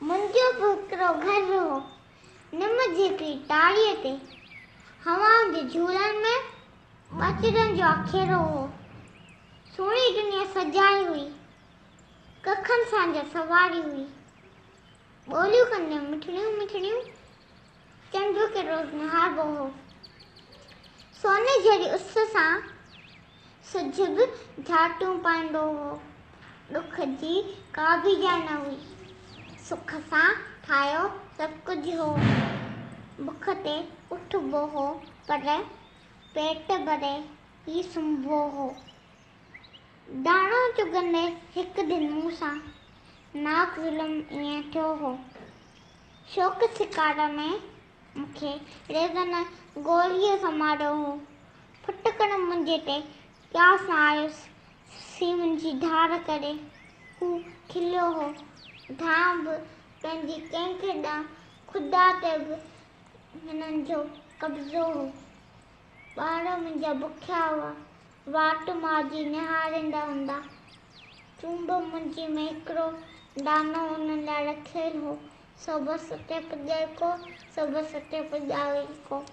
मुंहिंजो बि हिकिड़ो घरु हो। निम जी हिकिड़ी टाड़ीअ ते हवाउनि जे झूलनि में ॿचिड़नि जो अखेरो हो। सुहिणी दुनिया सजाई हुई, कखनि सांझ सवारी हुई। ॿोलियूं कंदे मिठड़ियूं मिठड़ियूं, चंड के रोज़ निहारबो हो। सोने जहिड़ी उस सां सिज बि झाटूं पाईंदो हो। ॾुख जी का बि जाइ न हुई। सुख सां ठाहियो सभु कुझु हो। बुख ते उठबो हो, पर पेट भरे ई सुम्हबो हो। दाणो चुगंदे हिकु दिन मूं सां नाक ज़ुल्म ईअं थियो हो। शौक़ शिकार में मूंखे रेज़न गोलीअ समारियो हो। फुटकण मुंहिंजे ते प्यास न आयुसि। सीवन जी धार करे हू खिलियो हो। धाम बि पंहिंजी कंहिंखे ॾांहुं खुदा ते बि हिननि जो कब्ज़ो हो। ॿार मुंहिंजा बुखिया हुआ, वाट माजी निहारींदा हूंदा। चूंब मुंहिंजी में हिकिड़ो दानो उन्हनि लाइ रखियलु हो। सो बसि उते पुॼे को, सो बसि उते पुॼावे को।